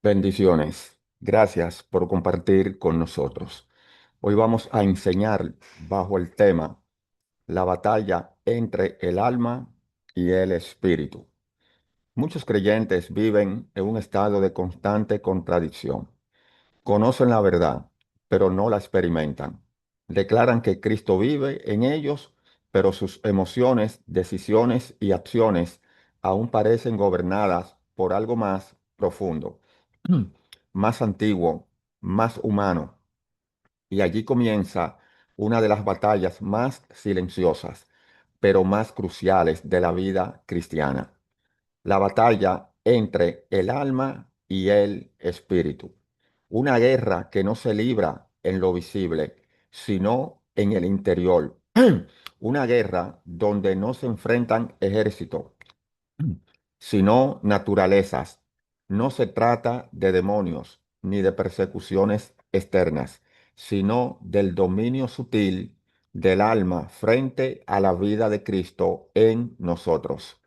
Bendiciones. Gracias por compartir con nosotros. Hoy vamos a enseñar bajo el tema la batalla entre el alma y el espíritu. Muchos creyentes viven en un estado de constante contradicción. Conocen la verdad, pero no la experimentan. Declaran que Cristo vive en ellos, pero sus emociones, decisiones y acciones aún parecen gobernadas por algo más profundo, más antiguo, más humano. Y allí comienza una de las batallas más silenciosas, pero más cruciales de la vida cristiana: la batalla entre el alma y el espíritu. Una guerra que no se libra en lo visible, sino en el interior. Una guerra donde no se enfrentan ejércitos, sino naturalezas. No se trata de demonios ni de persecuciones externas, sino del dominio sutil del alma frente a la vida de Cristo en nosotros.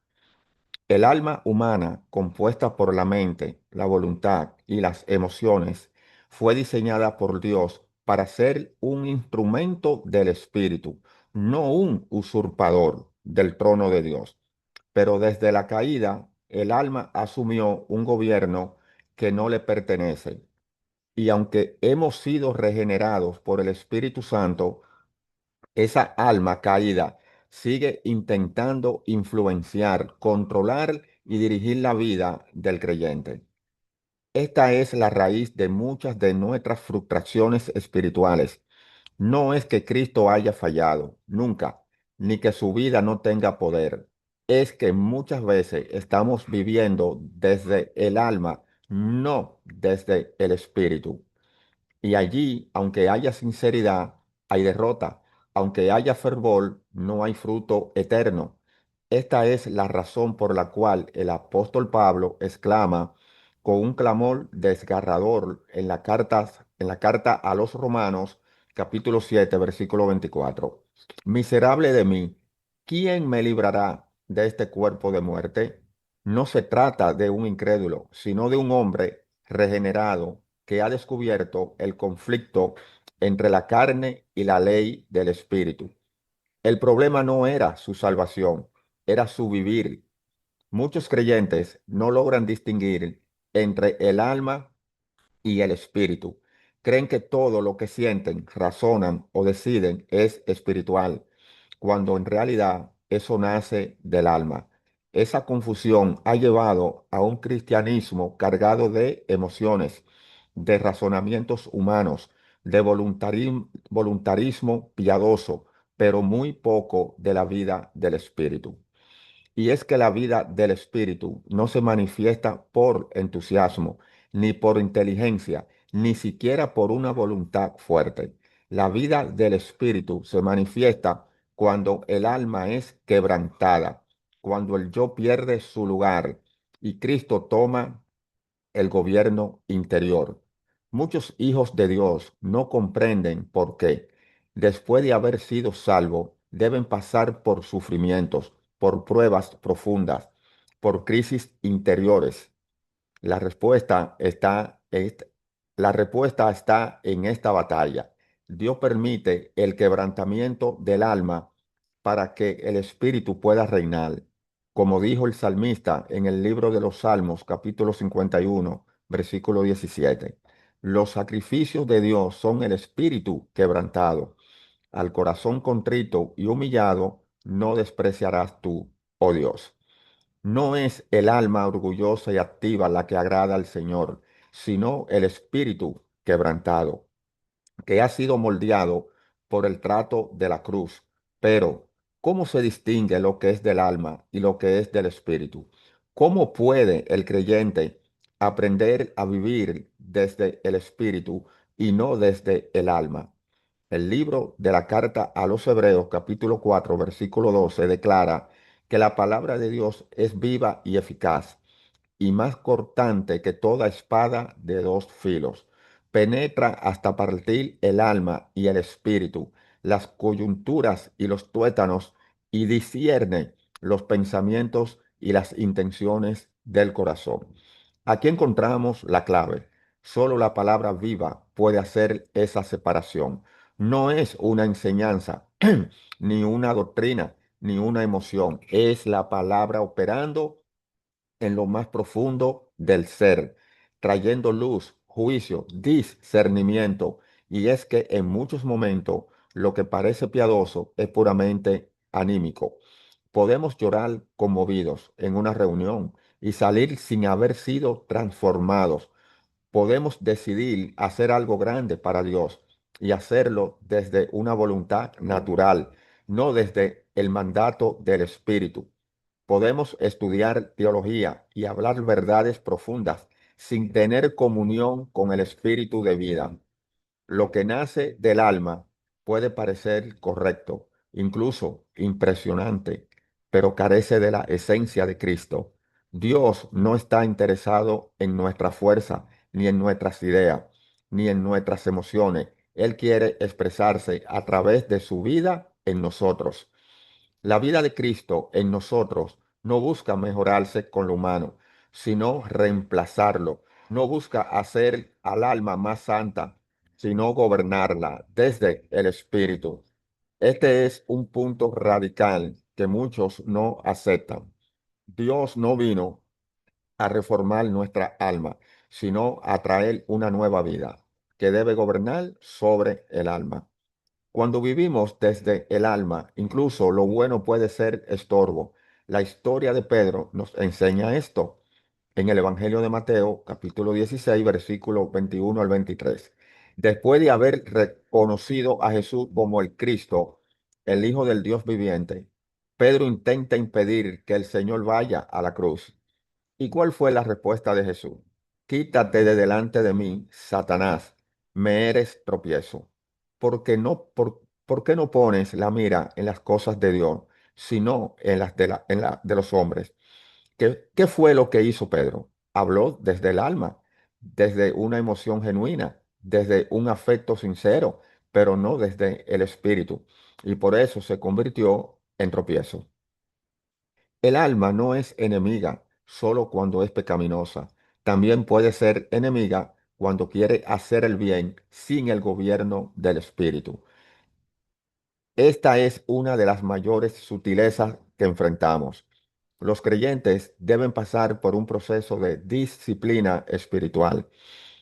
El alma humana, compuesta por la mente, la voluntad y las emociones, fue diseñada por Dios para ser un instrumento del Espíritu, no un usurpador del trono de Dios. Pero desde la caída, el alma asumió un gobierno que no le pertenece. Y aunque hemos sido regenerados por el Espíritu Santo, esa alma caída sigue intentando influenciar, controlar y dirigir la vida del creyente. Esta es la raíz de muchas de nuestras frustraciones espirituales. No es que Cristo haya fallado, nunca, ni que su vida no tenga poder. Es que muchas veces estamos viviendo desde el alma, no desde el espíritu. Y allí, aunque haya sinceridad, hay derrota. Aunque haya fervor, no hay fruto eterno. Esta es la razón por la cual el apóstol Pablo exclama con un clamor desgarrador en la carta a los Romanos, capítulo 7, versículo 24. Miserable de mí, ¿quién me librará de este cuerpo de muerte? No se trata de un incrédulo, sino de un hombre regenerado que ha descubierto el conflicto entre la carne y la ley del espíritu. El problema no era su salvación, era su vivir. Muchos creyentes no logran distinguir entre el alma y el espíritu. Creen que todo lo que sienten, razonan o deciden es espiritual, cuando en realidad eso nace del alma. Esa confusión ha llevado a un cristianismo cargado de emociones, de razonamientos humanos, de voluntarismo piadoso, pero muy poco de la vida del espíritu. Y es que la vida del espíritu no se manifiesta por entusiasmo, ni por inteligencia, ni siquiera por una voluntad fuerte. La vida del espíritu se manifiesta cuando el alma es quebrantada, cuando el yo pierde su lugar y Cristo toma el gobierno interior. Muchos hijos de Dios no comprenden por qué, después de haber sido salvos, deben pasar por sufrimientos, por pruebas profundas, por crisis interiores. La respuesta está, la respuesta está en esta batalla. Dios permite el quebrantamiento del alma para que el espíritu pueda reinar. Como dijo el salmista en el libro de los Salmos, capítulo 51, versículo 17. Los sacrificios de Dios son el espíritu quebrantado. Al corazón contrito y humillado no despreciarás tú, oh Dios. No es el alma orgullosa y activa la que agrada al Señor, sino el espíritu quebrantado, que ha sido moldeado por el trato de la cruz. Pero, ¿cómo se distingue lo que es del alma y lo que es del espíritu? ¿Cómo puede el creyente aprender a vivir desde el espíritu y no desde el alma? El libro de la carta a los Hebreos, capítulo 4, versículo 12, declara que la palabra de Dios es viva y eficaz y más cortante que toda espada de dos filos. Penetra hasta partir el alma y el espíritu, las coyunturas y los tuétanos, y discierne los pensamientos y las intenciones del corazón. Aquí encontramos la clave. Solo la palabra viva puede hacer esa separación. No es una enseñanza, ni una doctrina, ni una emoción. Es la palabra operando en lo más profundo del ser, trayendo luz, juicio, discernimiento. Y es que en muchos momentos lo que parece piadoso es puramente anímico. Podemos llorar conmovidos en una reunión y salir sin haber sido transformados. Podemos decidir hacer algo grande para Dios y hacerlo desde una voluntad natural, no desde el mandato del Espíritu. Podemos estudiar teología y hablar verdades profundas sin tener comunión con el Espíritu de vida. Lo que nace del alma puede parecer correcto, incluso impresionante, pero carece de la esencia de Cristo. Dios no está interesado en nuestra fuerza, ni en nuestras ideas, ni en nuestras emociones. Él quiere expresarse a través de su vida en nosotros. La vida de Cristo en nosotros no busca mejorarse con lo humano, sino reemplazarlo. No busca hacer al alma más santa, sino gobernarla desde el Espíritu. Este es un punto radical que muchos no aceptan. Dios no vino a reformar nuestra alma, sino a traer una nueva vida que debe gobernar sobre el alma. Cuando vivimos desde el alma, incluso lo bueno puede ser estorbo. La historia de Pedro nos enseña esto en el Evangelio de Mateo, capítulo 16, versículo 21 al 23. Después de haber reconocido a Jesús como el Cristo, el Hijo del Dios viviente, Pedro intenta impedir que el Señor vaya a la cruz. ¿Y cuál fue la respuesta de Jesús? Quítate de delante de mí, Satanás, me eres tropiezo. ¿Por qué no pones la mira en las cosas de Dios, sino en las de los hombres? ¿Qué fue lo que hizo Pedro? Habló desde el alma, desde una emoción genuina, desde un afecto sincero, pero no desde el espíritu. Y por eso se convirtió en tropiezo. El alma no es enemiga solo cuando es pecaminosa. También puede ser enemiga cuando quiere hacer el bien sin el gobierno del espíritu. Esta es una de las mayores sutilezas que enfrentamos. Los creyentes deben pasar por un proceso de disciplina espiritual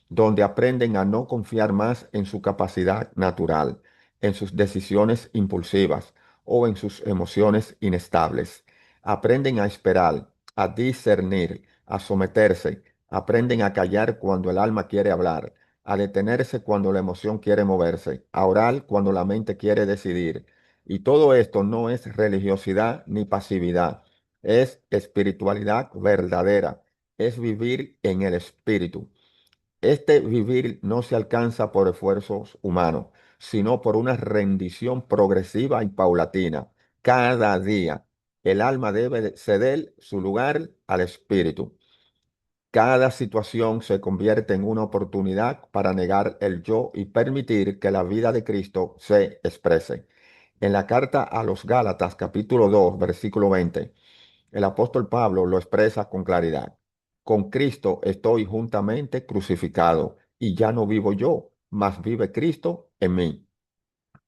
donde aprenden a no confiar más en su capacidad natural, en sus decisiones impulsivas o en sus emociones inestables. Aprenden a esperar, a discernir, a someterse, aprenden a callar cuando el alma quiere hablar, a detenerse cuando la emoción quiere moverse, a orar cuando la mente quiere decidir. Y todo esto no es religiosidad ni pasividad, es espiritualidad verdadera, es vivir en el espíritu. Este vivir no se alcanza por esfuerzos humanos, sino por una rendición progresiva y paulatina. Cada día el alma debe ceder su lugar al espíritu. Cada situación se convierte en una oportunidad para negar el yo y permitir que la vida de Cristo se exprese. En la carta a los Gálatas, capítulo 2, versículo 20. El apóstol Pablo lo expresa con claridad. Con Cristo estoy juntamente crucificado y ya no vivo yo, mas vive Cristo en mí.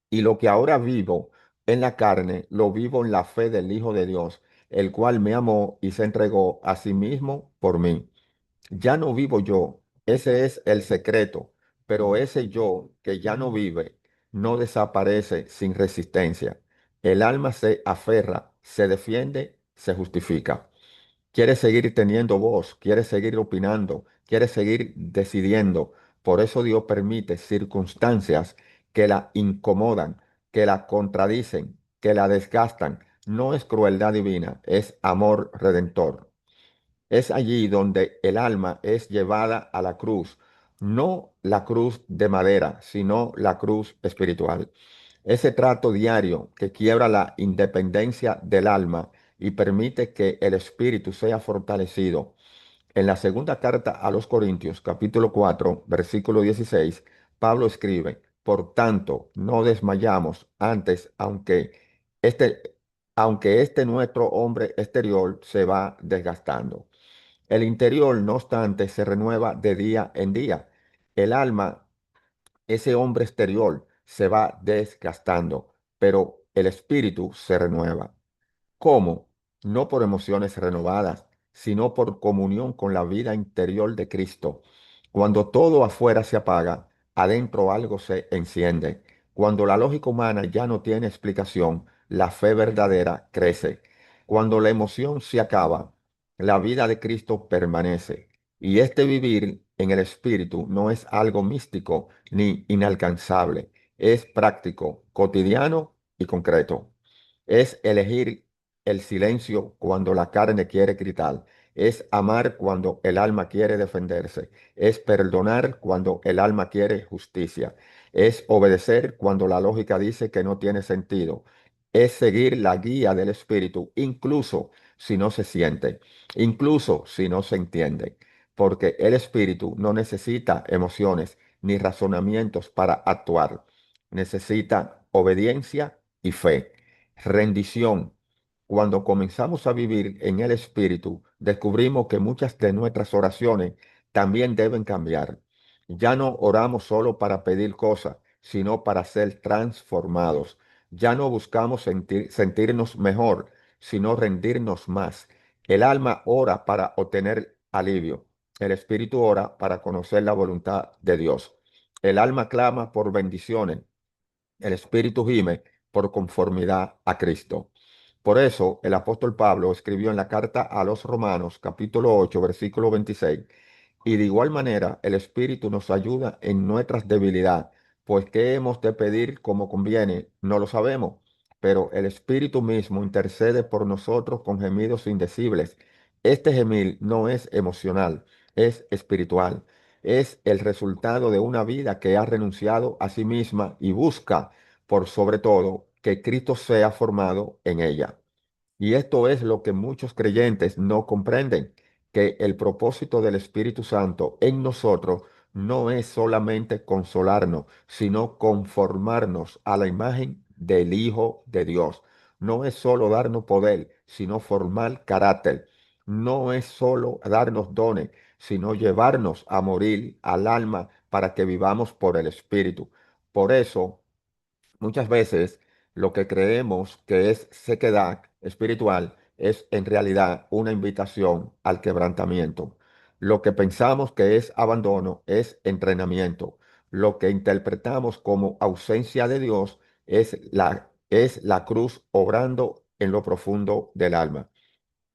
Y lo que ahora vivo en la carne, lo vivo en la fe del Hijo de Dios, el cual me amó y se entregó a sí mismo por mí. Ya no vivo yo, ese es el secreto, pero ese yo que ya no vive no desaparece sin resistencia. El alma se aferra, se defiende, se justifica. Quiere seguir teniendo voz, quiere seguir opinando, quiere seguir decidiendo. Por eso Dios permite circunstancias que la incomodan, que la contradicen, que la desgastan. No es crueldad divina, es amor redentor. Es allí donde el alma es llevada a la cruz, no la cruz de madera, sino la cruz espiritual. Ese trato diario que quiebra la independencia del alma y permite que el espíritu sea fortalecido. En la segunda carta a los Corintios, capítulo 4, versículo 16, Pablo escribe, por tanto, no desmayamos antes, este, aunque este nuestro hombre exterior se va desgastando. El interior, no obstante, se renueva de día en día. El alma, ese hombre exterior, se va desgastando, pero el espíritu se renueva. ¿Cómo? No por emociones renovadas, sino por comunión con la vida interior de Cristo. Cuando todo afuera se apaga, adentro algo se enciende. Cuando la lógica humana ya no tiene explicación, la fe verdadera crece. Cuando la emoción se acaba, la vida de Cristo permanece. Y este vivir en el Espíritu no es algo místico ni inalcanzable, es práctico, cotidiano y concreto. Es elegir el silencio cuando la carne quiere gritar. Es amar cuando el alma quiere defenderse. Es perdonar cuando el alma quiere justicia. Es obedecer cuando la lógica dice que no tiene sentido. Es seguir la guía del Espíritu, incluso si no se siente, incluso si no se entiende. Porque el Espíritu no necesita emociones ni razonamientos para actuar. Necesita obediencia y fe, rendición. Cuando comenzamos a vivir en el Espíritu, descubrimos que muchas de nuestras oraciones también deben cambiar. Ya no oramos solo para pedir cosas, sino para ser transformados. Ya no buscamos sentirnos mejor, sino rendirnos más. El alma ora para obtener alivio. El Espíritu ora para conocer la voluntad de Dios. El alma clama por bendiciones. El Espíritu gime por conformidad a Cristo. Por eso el apóstol Pablo escribió en la carta a los Romanos, capítulo 8, versículo 26: y de igual manera el Espíritu nos ayuda en nuestras debilidades, pues qué hemos de pedir como conviene, no lo sabemos, pero el Espíritu mismo intercede por nosotros con gemidos indecibles. Este gemir no es emocional, es espiritual. Es el resultado de una vida que ha renunciado a sí misma y busca, por sobre todo, que Cristo sea formado en ella. Y esto es lo que muchos creyentes no comprenden, que el propósito del Espíritu Santo en nosotros no es solamente consolarnos, sino conformarnos a la imagen del Hijo de Dios. No es solo darnos poder, sino formar carácter. No es solo darnos dones, sino llevarnos a morir al alma para que vivamos por el Espíritu. Por eso, muchas veces lo que creemos que es sequedad espiritual es en realidad una invitación al quebrantamiento. Lo que pensamos que es abandono es entrenamiento. Lo que interpretamos como ausencia de Dios es la cruz obrando en lo profundo del alma.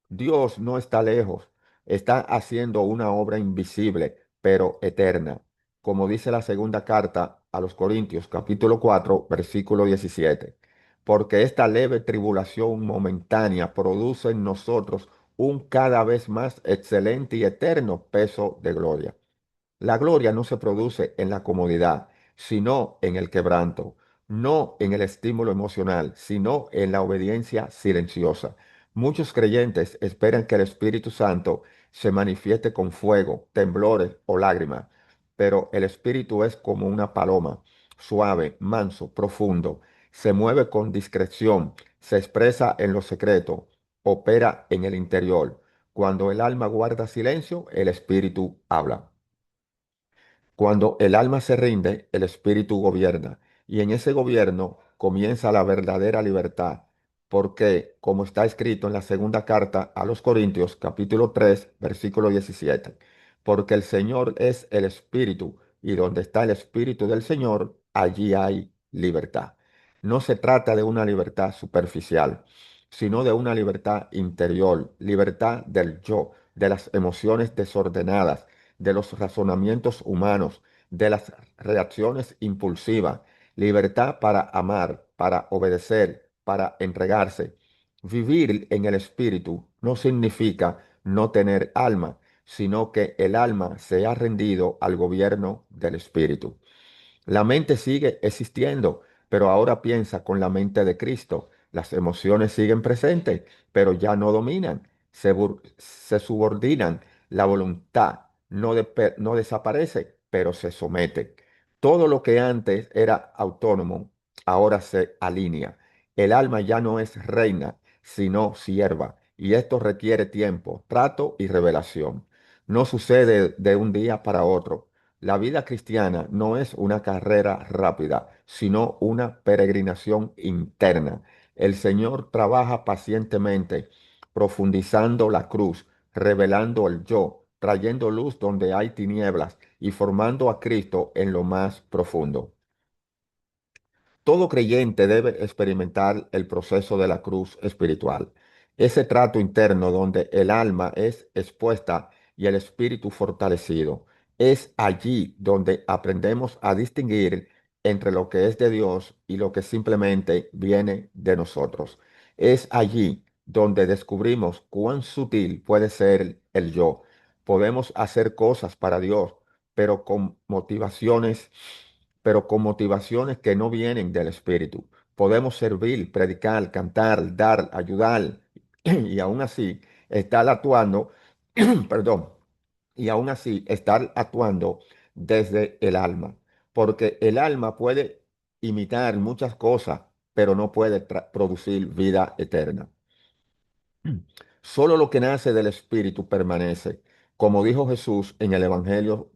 Dios no está lejos, está haciendo una obra invisible, pero eterna, como dice la segunda carta a los Corintios, capítulo 4, versículo 17. Porque esta leve tribulación momentánea produce en nosotros un cada vez más excelente y eterno peso de gloria. La gloria no se produce en la comodidad, sino en el quebranto, no en el estímulo emocional, sino en la obediencia silenciosa. Muchos creyentes esperan que el Espíritu Santo se manifieste con fuego, temblores o lágrimas, pero el Espíritu es como una paloma, suave, manso, profundo, se mueve con discreción, se expresa en lo secreto, opera en el interior. Cuando el alma guarda silencio, el Espíritu habla. Cuando el alma se rinde, el espíritu gobierna, y en ese gobierno comienza la verdadera libertad, porque, como está escrito en la segunda carta a los Corintios, capítulo 3, versículo 17, porque el Señor es el espíritu, y donde está el espíritu del Señor, allí hay libertad. No se trata de una libertad superficial, sino de una libertad interior, libertad del yo, de las emociones desordenadas, de los razonamientos humanos, de las reacciones impulsivas, libertad para amar, para obedecer, para entregarse. Vivir en el espíritu no significa no tener alma, sino que el alma se ha rendido al gobierno del espíritu. La mente sigue existiendo, pero ahora piensa con la mente de Cristo. Las emociones siguen presentes, pero ya no dominan, se subordinan. La voluntad no desaparece, pero se somete. Todo lo que antes era autónomo, ahora se alinea. El alma ya no es reina, sino sierva, y esto requiere tiempo, trato y revelación. No sucede de un día para otro. La vida cristiana no es una carrera rápida, sino una peregrinación interna. El Señor trabaja pacientemente, profundizando la cruz, revelando el yo, trayendo luz donde hay tinieblas y formando a Cristo en lo más profundo. Todo creyente debe experimentar el proceso de la cruz espiritual, ese trato interno donde el alma es expuesta y el espíritu fortalecido. Es allí donde aprendemos a distinguir entre lo que es de Dios y lo que simplemente viene de nosotros. Es allí donde descubrimos cuán sutil puede ser el yo. Podemos hacer cosas para Dios, pero con motivaciones que no vienen del Espíritu. Podemos servir, predicar, cantar, dar, ayudar y aún así estar actuando, perdón, y aún así estar actuando desde el alma, porque el alma puede imitar muchas cosas, pero no puede producir vida eterna. Solo lo que nace del Espíritu permanece, como dijo Jesús en el Evangelio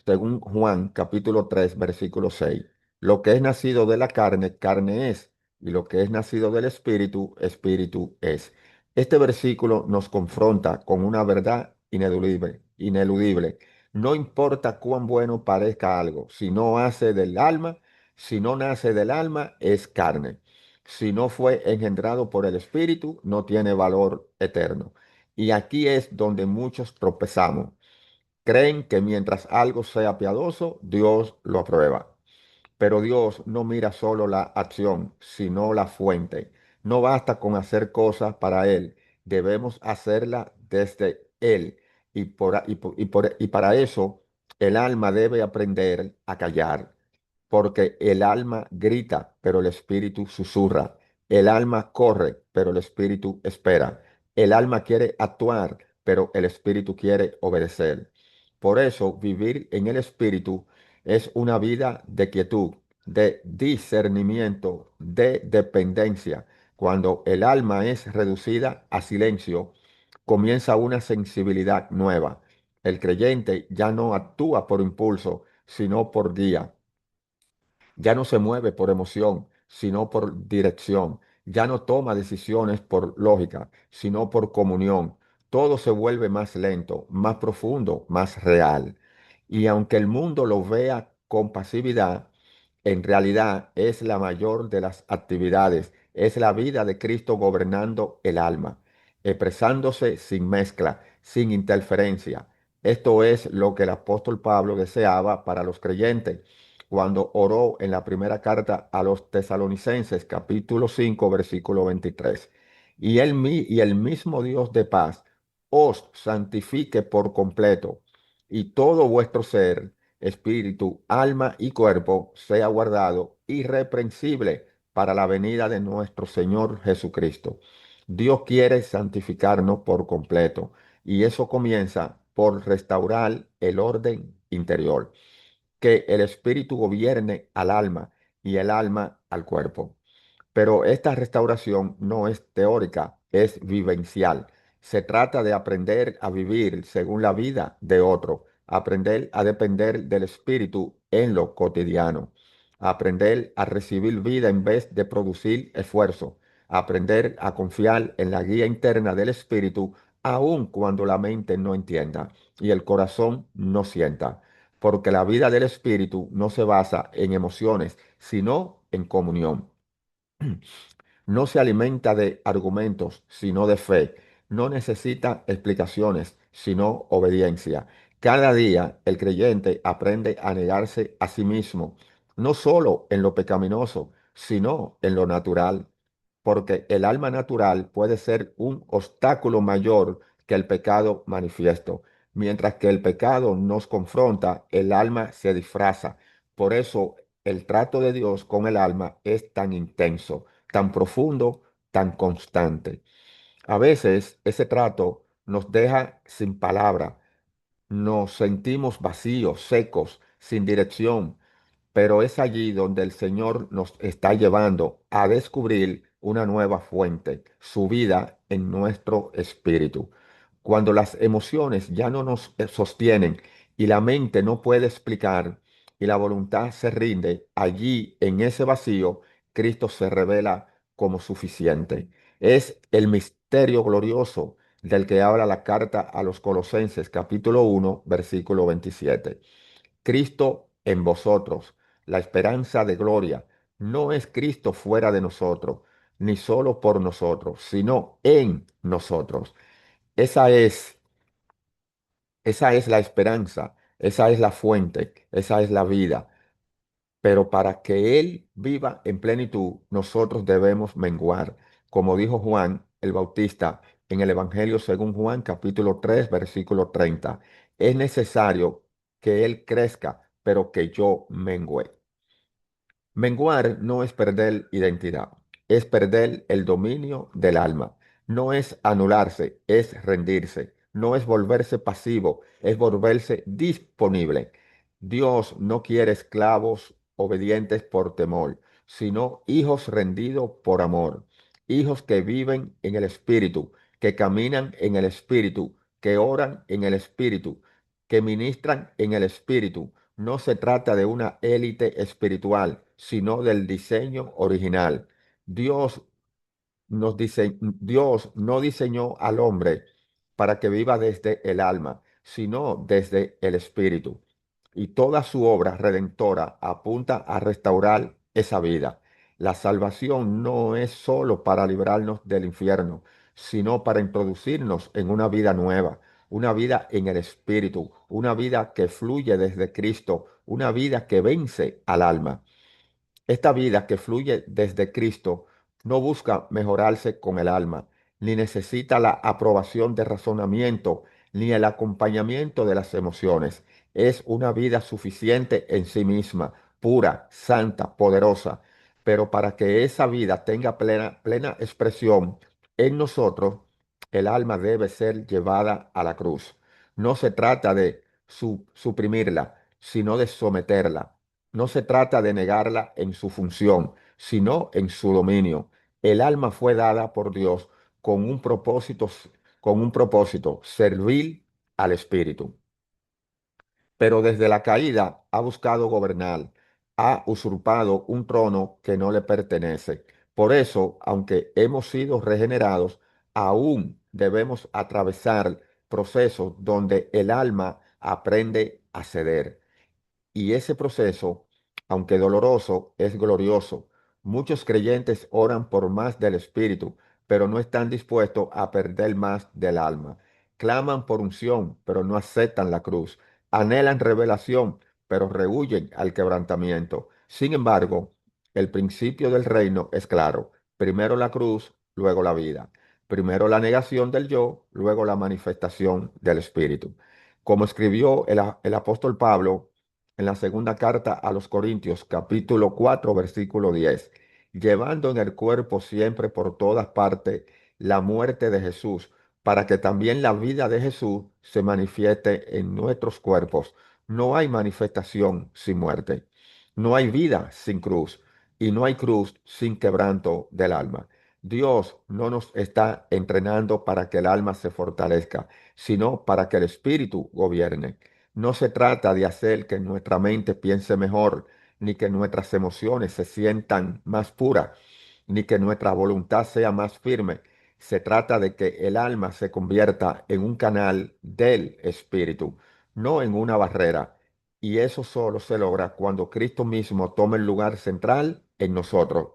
según Juan capítulo 3 versículo 6. Lo que es nacido de la carne, carne es, y lo que es nacido del Espíritu, Espíritu es. Este versículo nos confronta con una verdad ineludible, ineludible. No importa cuán bueno parezca algo, si no nace del alma, es carne. Si no fue engendrado por el Espíritu, no tiene valor eterno. Y aquí es donde muchos tropezamos. Creen que mientras algo sea piadoso, Dios lo aprueba. Pero Dios no mira solo la acción, sino la fuente. No basta con hacer cosas para Él, debemos hacerla desde Él. Y para eso el alma debe aprender a callar, porque el alma grita, pero el espíritu susurra. El alma corre, pero el espíritu espera. El alma quiere actuar, pero el espíritu quiere obedecer. Por eso vivir en el espíritu es una vida de quietud, de discernimiento, de dependencia. Cuando el alma es reducida a silencio, comienza una sensibilidad nueva. El creyente ya no actúa por impulso, sino por guía. Ya no se mueve por emoción, sino por dirección. Ya no toma decisiones por lógica, sino por comunión. Todo se vuelve más lento, más profundo, más real. Y aunque el mundo lo vea con pasividad, en realidad es la mayor de las actividades. Es la vida de Cristo gobernando el alma, expresándose sin mezcla, sin interferencia. Esto es lo que el apóstol Pablo deseaba para los creyentes cuando oró en la primera carta a los tesalonicenses, capítulo 5 versículo 23. Y el mismo Dios de paz os santifique por completo, y todo vuestro ser, espíritu, alma y cuerpo sea guardado irreprensible para la venida de nuestro Señor Jesucristo. Dios quiere santificarnos por completo, y eso comienza por restaurar el orden interior, que el espíritu gobierne al alma y el alma al cuerpo. Pero esta restauración no es teórica, es vivencial. Se trata de aprender a vivir según la vida de otro, aprender a depender del espíritu en lo cotidiano, aprender a recibir vida en vez de producir esfuerzo, aprender a confiar en la guía interna del espíritu aun cuando la mente no entienda y el corazón no sienta, porque la vida del espíritu no se basa en emociones, sino en comunión. No se alimenta de argumentos, sino de fe. No necesita explicaciones, sino obediencia. Cada día el creyente aprende a negarse a sí mismo, no solo en lo pecaminoso, sino en lo natural, porque el alma natural puede ser un obstáculo mayor que el pecado manifiesto. Mientras que el pecado nos confronta, el alma se disfraza. Por eso el trato de Dios con el alma es tan intenso, tan profundo, tan constante. A veces ese trato nos deja sin palabra, nos sentimos vacíos, secos, sin dirección, pero es allí donde el Señor nos está llevando a descubrir una nueva fuente, su vida en nuestro espíritu. Cuando las emociones ya no nos sostienen y la mente no puede explicar y la voluntad se rinde, allí en ese vacío, Cristo se revela como suficiente. Es el misterio glorioso del que habla la carta a los Colosenses, capítulo 1, versículo 27. Cristo en vosotros, la esperanza de gloria. No es Cristo fuera de nosotros, ni solo por nosotros, sino en nosotros. Esa es, esa es la esperanza, esa es la fuente, esa es la vida. Pero para que Él viva en plenitud, nosotros debemos menguar. Como dijo Juan el Bautista en el Evangelio según Juan, capítulo 3 versículo 30. Es necesario que Él crezca, pero que yo mengüe. Menguar no es perder identidad, es perder el dominio del alma. No es anularse, es rendirse. No es volverse pasivo, es volverse disponible. Dios no quiere esclavos obedientes por temor, sino hijos rendidos por amor. Hijos que viven en el Espíritu, que caminan en el Espíritu, que oran en el Espíritu, que ministran en el Espíritu. No se trata de una élite espiritual, sino del diseño original. Dios Dios no diseñó al hombre para que viva desde el alma, sino desde el espíritu. Y toda su obra redentora apunta a restaurar esa vida. La salvación no es solo para librarnos del infierno, sino para introducirnos en una vida nueva, una vida en el espíritu, una vida que fluye desde Cristo, una vida que vence al alma. Esta vida que fluye desde Cristo no busca mejorarse con el alma, ni necesita la aprobación de razonamiento, ni el acompañamiento de las emociones. Es una vida suficiente en sí misma, pura, santa, poderosa. Pero para que esa vida tenga plena expresión en nosotros, el alma debe ser llevada a la cruz. No se trata de suprimirla, sino de someterla. No se trata de negarla en su función, sino en su dominio. El alma fue dada por Dios con un propósito, servir al Espíritu. Pero desde la caída ha buscado gobernar, ha usurpado un trono que no le pertenece. Por eso, aunque hemos sido regenerados, aún debemos atravesar procesos donde el alma aprende a ceder. Y ese proceso, aunque doloroso, es glorioso. Muchos creyentes oran por más del Espíritu, pero no están dispuestos a perder más del alma. Claman por unción, pero no aceptan la cruz. Anhelan revelación, pero rehúyen al quebrantamiento. Sin embargo, el principio del reino es claro. Primero la cruz, luego la vida. Primero la negación del yo, luego la manifestación del Espíritu. Como escribió el apóstol Pablo, en la segunda carta a los Corintios, capítulo 4, versículo 10, llevando en el cuerpo siempre por todas partes la muerte de Jesús, para que también la vida de Jesús se manifieste en nuestros cuerpos. No hay manifestación sin muerte, no hay vida sin cruz y no hay cruz sin quebranto del alma. Dios no nos está entrenando para que el alma se fortalezca, sino para que el espíritu gobierne. No se trata de hacer que nuestra mente piense mejor, ni que nuestras emociones se sientan más puras, ni que nuestra voluntad sea más firme. Se trata de que el alma se convierta en un canal del Espíritu, no en una barrera. Y eso solo se logra cuando Cristo mismo toma el lugar central en nosotros,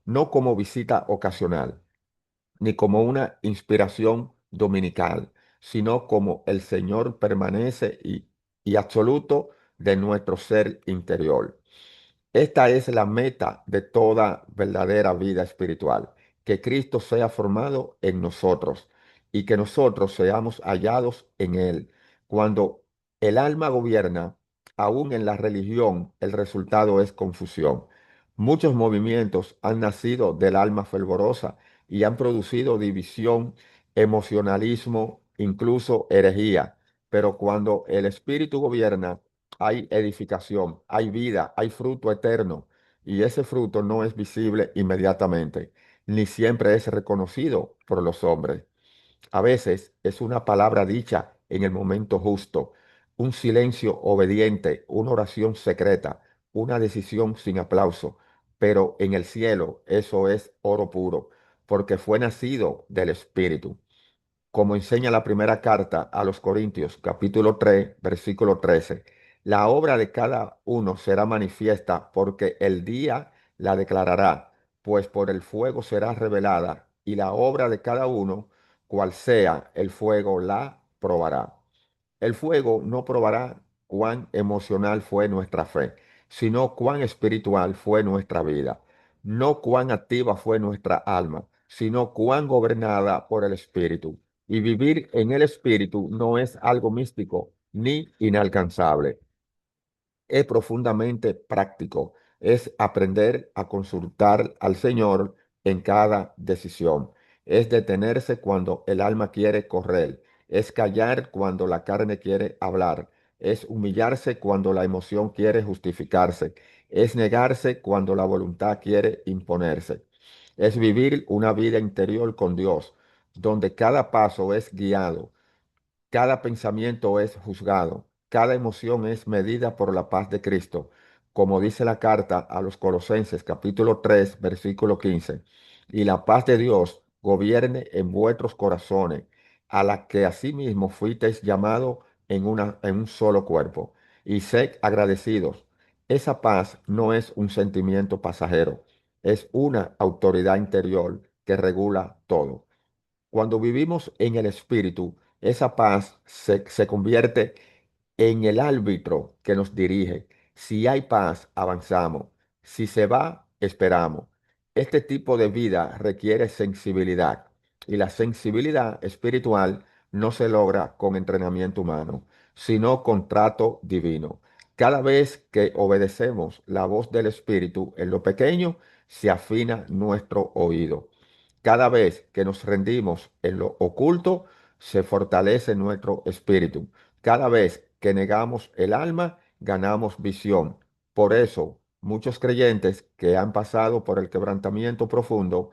no como visita ocasional ni como una inspiración dominical, sino como el Señor permanece y absoluto de nuestro ser interior. Esta es la meta de toda verdadera vida espiritual, que Cristo sea formado en nosotros y que nosotros seamos hallados en Él. Cuando el alma gobierna, aún en la religión, el resultado es confusión. Muchos movimientos han nacido del alma fervorosa y han producido división, emocionalismo, incluso herejía. Pero cuando el Espíritu gobierna, hay edificación, hay vida, hay fruto eterno y ese fruto no es visible inmediatamente. ni siempre es reconocido por los hombres. A veces es una palabra dicha en el momento justo, un silencio obediente, una oración secreta, una decisión sin aplauso. Pero en el cielo eso es oro puro, porque fue nacido del Espíritu, como enseña la primera carta a los Corintios, capítulo 3, versículo 13. La obra de cada uno será manifiesta porque el día la declarará, pues por el fuego será revelada, y la obra de cada uno, cual sea el fuego, la probará. El fuego no probará cuán emocional fue nuestra fe, sino cuán espiritual fue nuestra vida. No cuán activa fue nuestra alma, sino cuán gobernada por el Espíritu. Y vivir en el Espíritu no es algo místico ni inalcanzable, es profundamente práctico. Es aprender a consultar al Señor en cada decisión. Es detenerse cuando el alma quiere correr. Es callar cuando la carne quiere hablar. Es humillarse cuando la emoción quiere justificarse. Es negarse cuando la voluntad quiere imponerse. Es vivir una vida interior con Dios, donde cada paso es guiado, cada pensamiento es juzgado, cada emoción es medida por la paz de Cristo, como dice la carta a los Colosenses capítulo 3 versículo 15. Y la paz de Dios gobierne en vuestros corazones, a la que asimismo fuisteis llamados en un solo cuerpo. Y sed agradecidos. Esa paz no es un sentimiento pasajero, es una autoridad interior que regula todo. Cuando vivimos en el Espíritu, esa paz se convierte en el árbitro que nos dirige. Si hay paz, avanzamos. Si se va, esperamos. Este tipo de vida requiere sensibilidad y la sensibilidad espiritual no se logra con entrenamiento humano, sino con trato divino. Cada vez que obedecemos la voz del Espíritu en lo pequeño, se afina nuestro oído. Cada vez que nos rendimos en lo oculto, se fortalece nuestro espíritu. Cada vez que negamos el alma, ganamos visión. Por eso, muchos creyentes que han pasado por el quebrantamiento profundo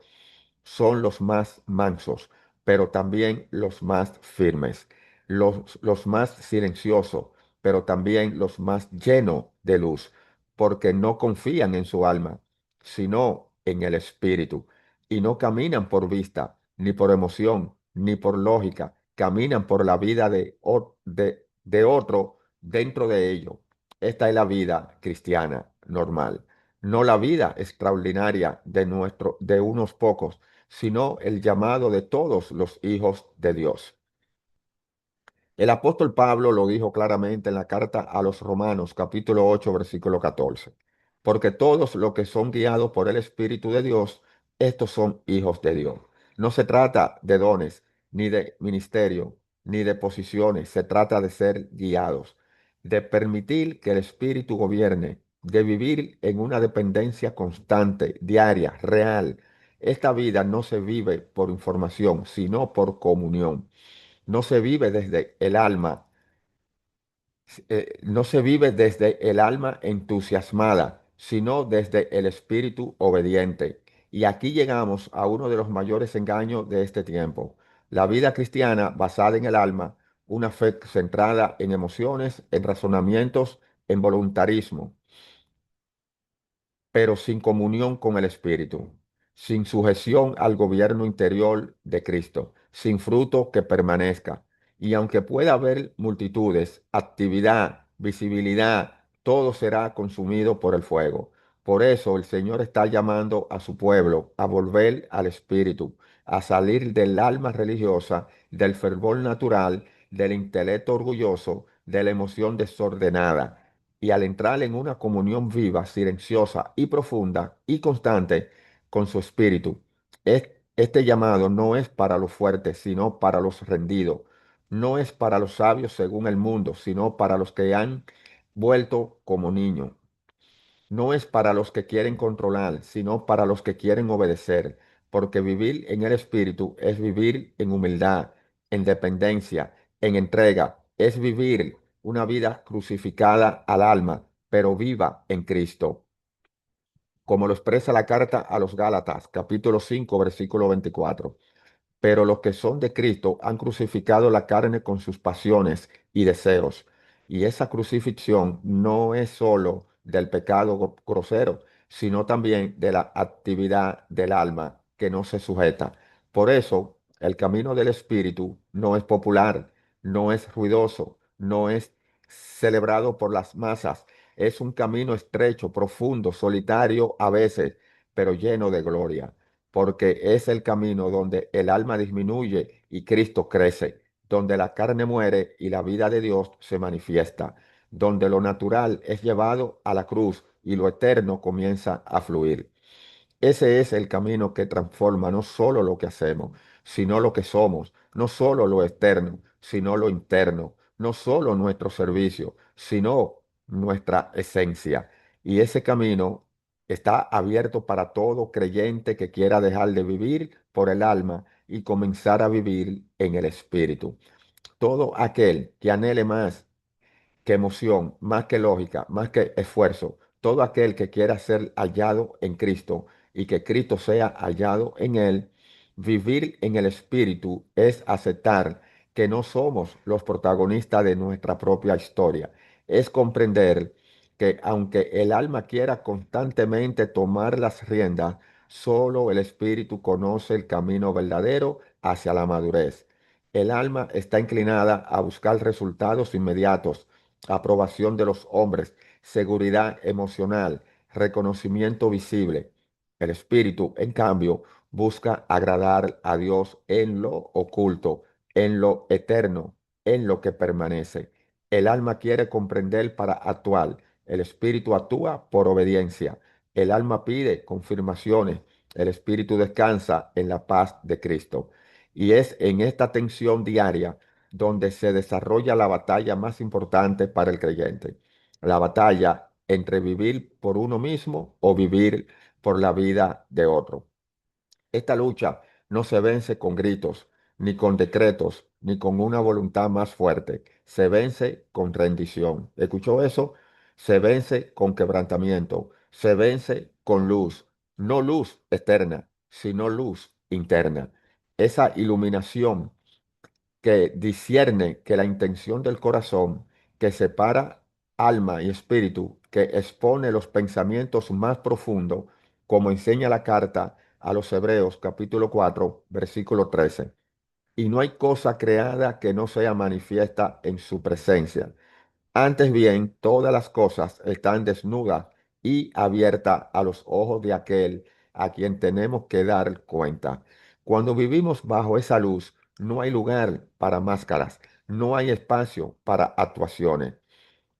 son los más mansos, pero también los más firmes, los más silenciosos, pero también los más llenos de luz, porque no confían en su alma, sino en el espíritu, y no caminan por vista, ni por emoción, ni por lógica, caminan por la vida de otro dentro de ellos. Esta es la vida cristiana normal, no la vida extraordinaria de unos pocos, sino el llamado de todos los hijos de Dios. El apóstol Pablo lo dijo claramente en la carta a los Romanos, capítulo 8, versículo 14. Porque todos los que son guiados por el Espíritu de Dios, estos son hijos de Dios. No se trata de dones, ni de ministerio, ni de posiciones. Se trata de ser guiados, de permitir que el Espíritu gobierne, de vivir en una dependencia constante, diaria, real. Esta vida no se vive por información, sino por comunión. No se vive desde el alma, no se vive desde el alma entusiasmada, sino desde el espíritu obediente. Y aquí llegamos a uno de los mayores engaños de este tiempo. La vida cristiana basada en el alma, una fe centrada en emociones, en razonamientos, en voluntarismo, pero sin comunión con el Espíritu, sin sujeción al gobierno interior de Cristo, sin fruto que permanezca. Y aunque pueda haber multitudes, actividad, visibilidad, todo será consumido por el fuego. Por eso el Señor está llamando a su pueblo a volver al Espíritu, a salir del alma religiosa, del fervor natural, del intelecto orgulloso, de la emoción desordenada, y al entrar en una comunión viva, silenciosa y profunda y constante con su espíritu. Este llamado no es para los fuertes, sino para los rendidos. No es para los sabios según el mundo, sino para los que han vuelto como niños. No es para los que quieren controlar, sino para los que quieren obedecer, porque vivir en el Espíritu es vivir en humildad, en dependencia, en entrega, es vivir una vida crucificada al alma, pero viva en Cristo. como lo expresa la carta a los Gálatas, capítulo 5, versículo 24. Pero los que son de Cristo han crucificado la carne con sus pasiones y deseos. Y esa crucifixión no es sólo del pecado grosero, sino también de la actividad del alma que no se sujeta. Por eso, el camino del Espíritu no es popular, no es ruidoso, no es celebrado por las masas. Es un camino estrecho, profundo, solitario a veces, pero lleno de gloria, porque es el camino donde el alma disminuye y Cristo crece, donde la carne muere y la vida de Dios se manifiesta, donde lo natural es llevado a la cruz y lo eterno comienza a fluir. Ese es el camino que transforma no solo lo que hacemos, sino lo que somos, no solo lo externo, sino lo interno, no solo nuestro servicio, sino nuestra esencia. Y ese camino está abierto para todo creyente que quiera dejar de vivir por el alma y comenzar a vivir en el espíritu. Todo aquel que anhele más que emoción, más que lógica, más que esfuerzo. Todo aquel que quiera ser hallado en Cristo y que Cristo sea hallado en él, vivir en el Espíritu es aceptar que no somos los protagonistas de nuestra propia historia. Es comprender que aunque el alma quiera constantemente tomar las riendas, solo el Espíritu conoce el camino verdadero hacia la madurez. El alma está inclinada a buscar resultados inmediatos, aprobación de los hombres, seguridad emocional, reconocimiento visible. El espíritu, en cambio, busca agradar a Dios en lo oculto, en lo eterno, en lo que permanece. El alma quiere comprender para actuar. El espíritu actúa por obediencia. El alma pide confirmaciones. El espíritu descansa en la paz de Cristo. Y es en esta tensión diaria donde se desarrolla la batalla más importante para el creyente. La batalla entre vivir por uno mismo o vivir por la vida de otro. Esta lucha no se vence con gritos, ni con decretos, ni con una voluntad más fuerte. Se vence con rendición. ¿Escuchó eso? Se vence con quebrantamiento. Se vence con luz. No luz externa, sino luz interna. Esa iluminación que discierne que la intención del corazón, que separa alma y espíritu, que expone los pensamientos más profundos, como enseña la carta a los Hebreos capítulo 4 versículo 13. Y no hay cosa creada que no sea manifiesta en su presencia. Antes bien, todas las cosas están desnudas y abiertas a los ojos de aquel a quien tenemos que dar cuenta. Cuando vivimos bajo esa luz, no hay lugar para máscaras, no hay espacio para actuaciones.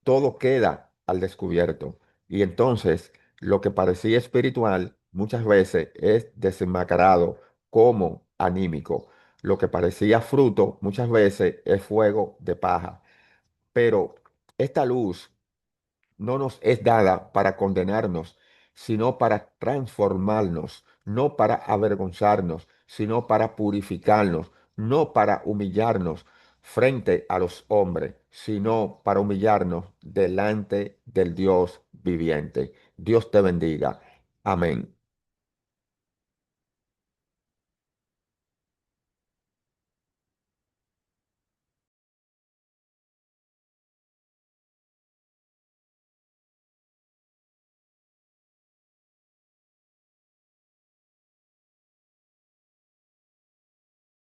Todo queda al descubierto. Y entonces, lo que parecía espiritual muchas veces es desenmascarado como anímico. Lo que parecía fruto muchas veces es fuego de paja. Pero esta luz no nos es dada para condenarnos, sino para transformarnos, no para avergonzarnos, sino para purificarnos, no para humillarnos frente a los hombres, sino para humillarnos delante del Dios viviente. Dios te bendiga. Amén.